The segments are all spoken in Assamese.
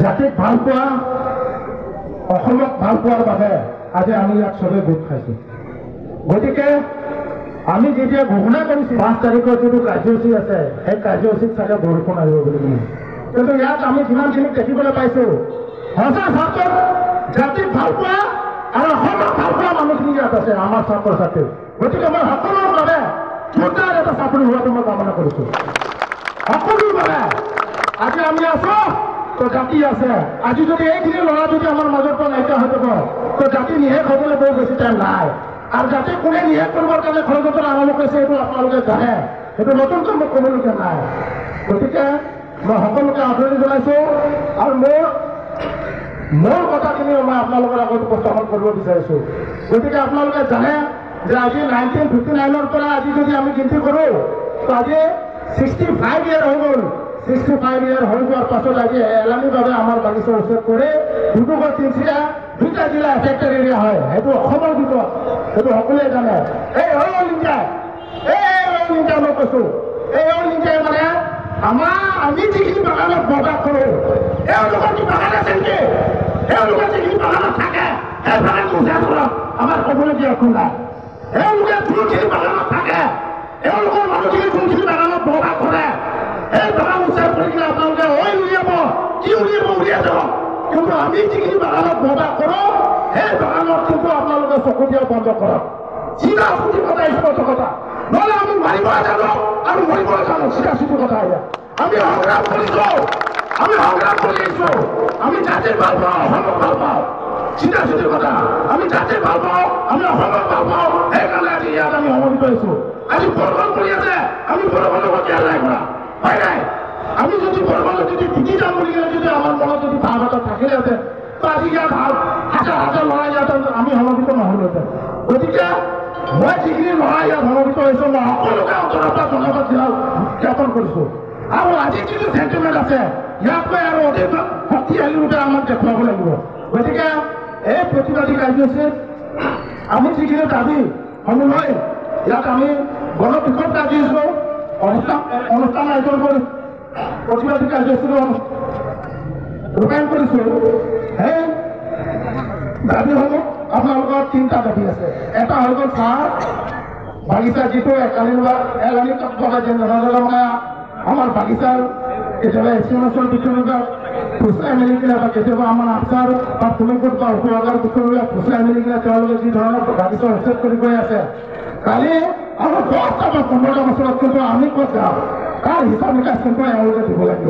জাতিক ভাল পোৱা অসমক ভাল পোৱাৰ বাবে আজি আমি ইয়াত চবেই গোট খাইছোঁ। গতিকে আমি যেতিয়া ঘোষণা কৰিছোঁ 5 তাৰিখৰ যিটো কাৰ্যসূচী আছে সেই কাৰ্যসূচীত চাগে বৰষুণ আহিব বুলি কিনে, কিন্তু ইয়াত আমি যিমানখিনি দেখিবলৈ পাইছোঁ সঁচা স্বাৰ্থত জাতিক ভাল পোৱা আৰু অসমক ভাল পোৱা মানুহখিনি ইয়াত আছে আমাৰ ছাত্ৰ ছাত্ৰী। গতিকে মই সকলোৰ বাবে জোৰদাৰ এটা চাকৰি হোৱাটো মই কামনা কৰিছোঁ। সকলোৰ বাবে আজি আমি আছো তো জাতি আছে। আজি যদি এইখিনি ল'ৰা যদি আমাৰ মাজৰ পৰা নাইকিয়া হৈ যাব তো জাতি নিশেষ হ'বলৈ বৰ বেছি টাইম নাই। আৰু জাতি কোনে নিশেষ কৰিবৰ কাৰণে ষড়যন্ত্ৰ আৰম্ভ কৰিছে সেইটো আপোনালোকে জানে, সেইটো নতুনকৈ মোক ক'বলগীয়া নাই। গতিকে মই সকলোকে আদৰণি জনাইছোঁ আৰু মোৰ কথাখিনি মই আপোনালোকৰ আগত উপস্থাপন কৰিব বিচাৰিছোঁ। গতিকে আপোনালোকে জানে যে আজি 1959 পৰা আজি যদি আমি গিনতি কৰোঁ তো আজি 65 ইয়াৰ হৈ গ'ল। 65 ইয়াৰ হৈ যোৱাৰ পাছত আজি এলানিভাৱে আমাৰ বাগিচাৰ ওচৰত কৰে ডিব্ৰুগড় তিনিচুকীয়া 2টা জিলা এফেক্টেড এৰিয়া হয়। সেইটো অসমৰ ভিতৰত, সেইটো সকলোৱে জানে। এই অল ইণ্ডিয়া মই কৈছোঁ, এই অল ইণ্ডিয়াই মানে আমি যিখিনি বাগানত বৰবাদ কৰোঁ এওঁলোকৰ কি বাগান আছে নেকি? এওঁলোকে যিখিনি বাগানত থাকে সেই বাগান উদ্ধাৰ কৰক, আমাৰ ক'বলগীয়া একো নাই। এওঁলোকে যোনখিনি বাগানত থাকে এওঁলোকৰ মানুহখিনি যোনখিনি বাগানত বৰবাদ কৰে এই বাগান উদ্ধাৰ কৰি কিনে আপোনালোকে উলিয়াব, কি উলিয়াই যাব। কিন্তু আমি যিখিনি বাগানত বৰবাদ কৰোঁ সেই বাগানত কিন্তু আপোনালোকে চকু দিয়া বন্ধ কৰক। চিধা চুটি কথা স্পষ্ট কথা, নহ'লে আমি মাৰিব জানো আৰু মৰিব জানো, চিধা চুটি কথা আহে। আমি সংগ্ৰাম কৰিছোঁ, আমি সংগ্ৰাম কৰি আহিছোঁ। আমি জাতিৰ ভাল পাওঁ, অসমক ভাল পাওঁ, চিধা চুটি কথা। আমি জাতিৰ ভাল পাওঁ, আমি অসমক ভাল পাওঁ, সেইকাৰণে আজি ইয়াত আমি সমবেত হৈছোঁ। আজি বৰষুণ পৰি আছে, আমি বৰষুণৰ কথা নাই কৰা হয় নাই। আমি যদি বৰষুণত যদি ডুবি যাম বুলি যদি আমাৰ মনত যদি ভাৱ এটা থাকিলেহেঁতেন তো আজি ইয়াত হাজাৰ হাজাৰ ল'ৰা ইয়াত আমি সমবেত নহ'লোহেঁতেন। গতিকে মই যিখিনি ল'ৰা ইয়াত সমবেত হৈছোঁ মই সকলোকে অন্তৰৰ পৰা ধন্যবাদ জ্ঞাপন কৰিছোঁ। আৰু আজি যিটো চেণ্টিমেণ্ট আছে ইয়াতকৈ আৰু অধিক শক্তিশালী ৰূপে আমাক দেখুৱাব লাগিব। গতিকে এই প্ৰতিবাদী কাৰ্যসূচীত আমি যিখিনি দাবী সমূহ ইয়াত আমি গণবিক্ষোভ কাৰ্যসূচী অনুষ্ঠান আয়োজন কৰি প্ৰতিবাদী কাৰ্যসূচীটো ৰূপায়ণ কৰিছোঁ। সেই দাবীসমূহ আপোনালোকৰ 3টা দাবী আছে। এটা হৈ গ'ল চাহ বাগিচা যিটো এলানি টকা মানে আমাৰ বাগিচাৰ কেতিয়াবা এক্সিমেশ্যন বিষয়বিলাক ফুচলাই মেলি কিনে বা কেতিয়াবা আমাৰ আফচাৰ বা ফুলকুট বা উপভাগৰ বিষয়বিলাক ফুচলাই মেলি কিনে তেওঁলোকে যি ধৰণৰ বাগিচা উচ্ছেদ কৰি গৈ আছে। কালি আৰু 10টা বা 15টা বছৰত কিন্তু আমি ক'ত যাওঁ তাৰ হিচাপ নিকাচ কিন্তু এওঁলোকে দিব লাগিব,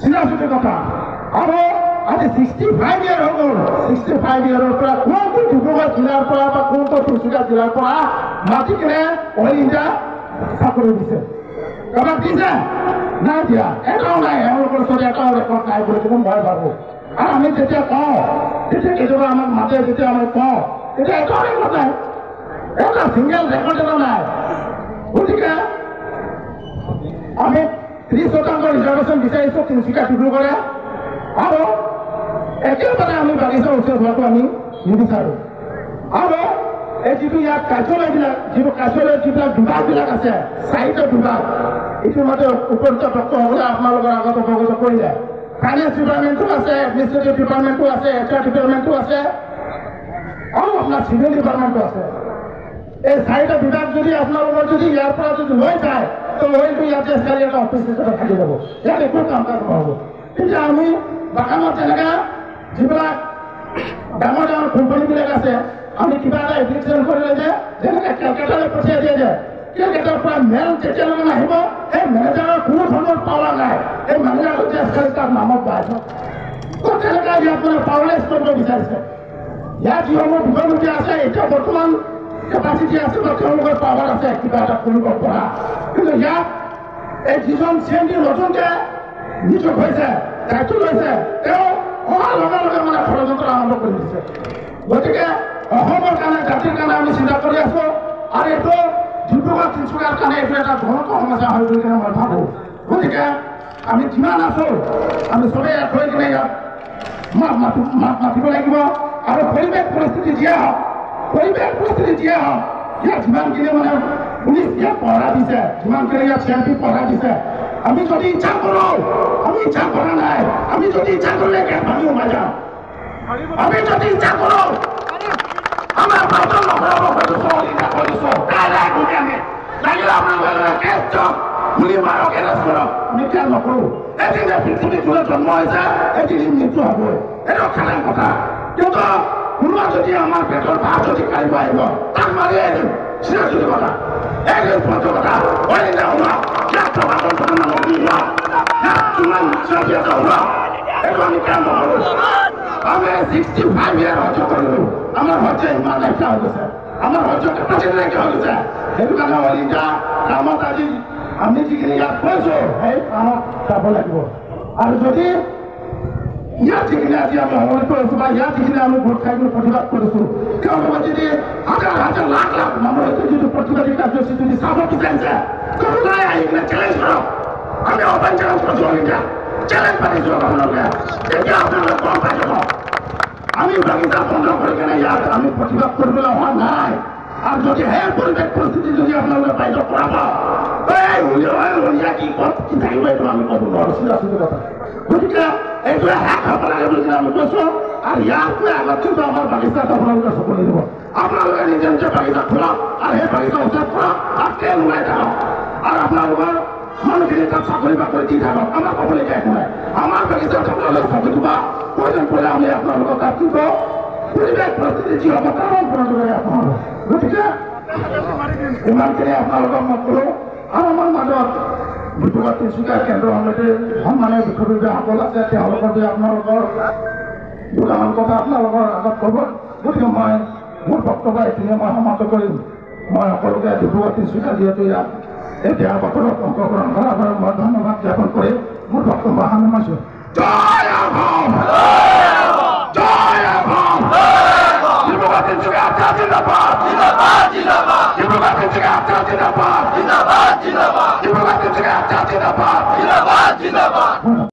চিধা চুটি কথা। আৰু আজি 65 ইয়াৰ হৈ গ'ল। 65 ইয়াৰৰ পৰা কোনটো ডিব্ৰুগড় জিলাৰ পৰা বা কোনটো তিনিচুকীয়া জিলাৰ পৰা মাতি কিনে অল ইণ্ডিয়া চাকৰি দিছে? কাৰোবাক দিছে? নাই দিয়া, এটাও নাই। এওঁলোকৰ ওচৰত এটাও ৰেকৰ্ড নাই বুলি কিন্তু মই ভাবোঁ। আৰু আমি যেতিয়া কওঁ তেতিয়া কেতিয়াবা আমাক মাতে, যেতিয়া আমি কওঁ তেতিয়া এটাও ৰেকৰ্ড নাই, এটা ছিংগল ৰেকৰ্ড এটা নাই। গতিকে আমি 30% ৰিজাৰ্ভেশ্যন বিচাৰিছোঁ তিনিচুকীয়া ডিব্ৰুগড়ে। আৰু একেবাৰে আমি বাগিচাৰ ওচৰত হোৱাটো আমি নিবিচাৰোঁ। আৰু এই যিটো ইয়াত কাৰ্যালয়বিলাক যিবিলাক বিভাগবিলাক আছে 4টা বিভাগ ইতিমধ্যে উপযুক্ত তথ্য হ'বলৈ আপোনালোকৰ আগত অৱগত কৰিলে। ফাইনেন্স ডিপাৰ্টমেণ্টো আছে, এডমিনিষ্ট্ৰেটিভ ডিপাৰ্টমেণ্টো আছে, HR ডিপাৰ্টমেণ্টো আছে আৰু আপোনাৰ চিভিল ডিপাৰ্টমেণ্টো আছে। এই 4টা বিভাগ যদি আপোনালোকৰ যদি ইয়াৰ পৰা যদি লৈ যায় তো হয়তো ইয়াতে খালি এটা অফিচ হিচাপে থাকি যাব, ইয়াত একো কাম কাজ নহ'ব। কিন্তু আমি বাগানত যেনেকৈ যিবিলাক ডাঙৰ ডাঙৰ কোম্পানীবিলাক আছে আমি কিবা এটা এপ্লিকেশ্যন কৰিলে যেনেকৈ কেলকাতালৈ পঠিয়াই দিয়ে যে কেলকাতাৰ পৰা মেল যেতিয়ালৈকে নাহিব সেই মেনেজাৰৰ কোনো ধৰণৰ পাৱাৰ নাই, এই মেনেজাৰৰ খালি তাৰ নামত পায়। তো তেনেকৈ ইয়াত মানে পাৱাৰলেছ কৰিব বিচাৰিছে। ইয়াত যিসমূহ বিভাগী আছে এতিয়া বৰ্তমান কেপাচিটি আছে বা তেওঁলোকৰ পাৱাৰ আছে কিবা এটা কৰিব পৰা। কিন্তু ইয়াত এই যিজন CMD নতুনকৈ নিযোগ হৈছে, দায়িত্ব লৈছে, তেওঁ অহাৰ লগে লগে মানে ষড়যন্ত্ৰ আৰম্ভ কৰি দিছে। গতিকে অসমৰ কাৰণে জাতিৰ কাৰণে আমি চিন্তা কৰি আছোঁ আৰু এইটো ডিব্ৰুগড় তিনিচুকীয়াৰ কাৰণে এইটো এটা ঘনত্ব সমস্যা হয় বুলি কিনে মই ভাবোঁ। গতিকে আমি যিমান আছোঁ আমি চবেই ইয়াত হৈ কিনে ইয়াত মাত মাতিব লাগিব। আৰু পৰিৱেশ পৰিস্থিতি যিয়ে হওক ইয়াত যিমানখিনি মানে পুলিচ ইয়াত পহৰা দিছে, যিমানখিনি ইয়াত CRP পহৰা দিছে আমি যদি ইচ্ছা করো, আমি ইচ্ছা করা নাই, আমি যদি ইচ্ছা করলে গেট ভাঙি ওলাই যাম। আমি যদি ইচ্ছা করো আমার বাচ্চা নকরাব হয়তো সহযোগিতা কৰিছো কাইলৈ আগতে আমি লাগিলে আপোনালোকে কেছ দিয়ক গুলি মাৰক এৰেষ্ট কৰক। আমি কেয়াৰ নকৰো। এদিন পৃথিৱী জোৰে জন্ম হৈছে, এদিন মৃত্যু হ'বই, এইটো সাধাৰণ কথা। কিন্তু কোনোবা যদি আমাৰ পেটৰ ভাত যদি কাঢ়িব আহিব তাক মাৰি আহিম, চিধা চুলি কথা। এইটো স্পষ্ট কথা। অইনটা হোৱা ইয়াত থকা দৰ্শকৰ মানুহ কি হোৱা ইয়াত কিমান চিনাকি এটা হোৱা এইটো আমি কেয়াৰ নকৰো। আমি 65 ইয়াৰ সহ্য কৰিলো। আমাৰ সহ্য ইমান নাইকিয়া হৈ গৈছে, আমাৰ সহ্য কেপাচিটি নাইকিয়া হৈ গৈছে। সেইটো কাৰণে অলিটা কামত আজি আমি যিখিনি ইয়াত কৈছো সেই কামত যাব লাগিব। আৰু যদি ইয়াত যিখিনি আজি আমি সময় কৰিছো বা ইয়াত যিখিনি আমি ভোট খাই প্ৰতিবাদ কৰিছো, তেওঁলোকে যদি হাজাৰ হাজাৰ লাখ লাখ মানুহ যিটো প্ৰতিবাদী কাৰ্যসূচী যদি চাব বিচাৰিছে তেওঁলোকে আহি কিনে চেলেঞ্জ কৰক। আমি অপেন চেলেঞ্জ কৰিছো অলিটা, চেলেঞ্জ পাতিছো আপোনালোকে। তেতিয়া আপোনালোকে গম পাই যাব আমি বাগিচা বন্ধ কৰি কেনে ইয়াত আমি প্ৰতিবাদ কৰিবলৈ অহা নাই। আৰু যদি সেই পৰিৱেশ পৰিস্থিতি যদি আপোনালোকে বাইদেউ কৰাব কি ক'ত কি থাকিব এইটো আমি ক'ব নোৱাৰো। চিধা চিধি কথা। গতিকে এইটোৱে শেষ হ'ব লাগে বুলি আমি কৈছো। আৰু ইয়াতকৈ আগত কিন্তু আমাৰ বাগিচাত আপোনালোকে চকু দিব। আপোনালোকে নিজে নিজে বাগিচা খোলক আৰু সেই বাগিচা ওচৰত খোলক আৰু তেল ওলাই থাকক। আৰু আপোনালোকৰ মানুহখিনি তাত চাকৰি বাকৰি দি থাকক, আমাৰ ক'বলগীয়া একো নাই। আমাৰ বাগিচাত আপোনালোকে চাকৰি দিবা, প্ৰয়োজন পৰিলে আমি আপোনালোকক তাত দিব। পৰিৱেশ পৰিস্থিতি যি হ'ব তাৰ আপোনালোকে আপোনালোক। গতিকে ইমানখিনি আপোনালোকক মই ক'লো। আৰু আমাৰ মাজত ডিব্ৰুগড় তিনিচুকীয়া কেন্দ্ৰ সমিতিৰ সন্মানীয় বিষয়ববীয়াসকল আছে, তেওঁলোকৰ আপোনালোকৰ দুটামান কথা আপোনালোকৰ আগত ক'ব। গতিকে মই মোৰ বক্তব্য এইখিনিয়ে মই সমাপ্ত কৰিম। মই সকলোকে ডিব্ৰুগড় তিনিচুকীয়া যিহেতু ইয়াত এই বেয়া বতৰত অংশগ্ৰহণ কৰাৰ বাবে মই ধন্যবাদ জ্ঞাপন কৰি মোৰ বক্তব্য সামৰিছোঁ। জয় অসম, জয় অসম। ডিব্ৰুগড় তিনিচুকীয়া জিন্দাবাদ, জিন্দাবাদ, জিন্দাবাদ। ডিব্ৰুগড় তিনিচুকীয়া জিন্দাবাদ, জিন্দাবাদ, জিন্দাবাদ। ডিব্ৰুগড় তিনিচুকীয়া জিন্দাবাদ, জিন্দাবাদ, জিন্দাবাদ।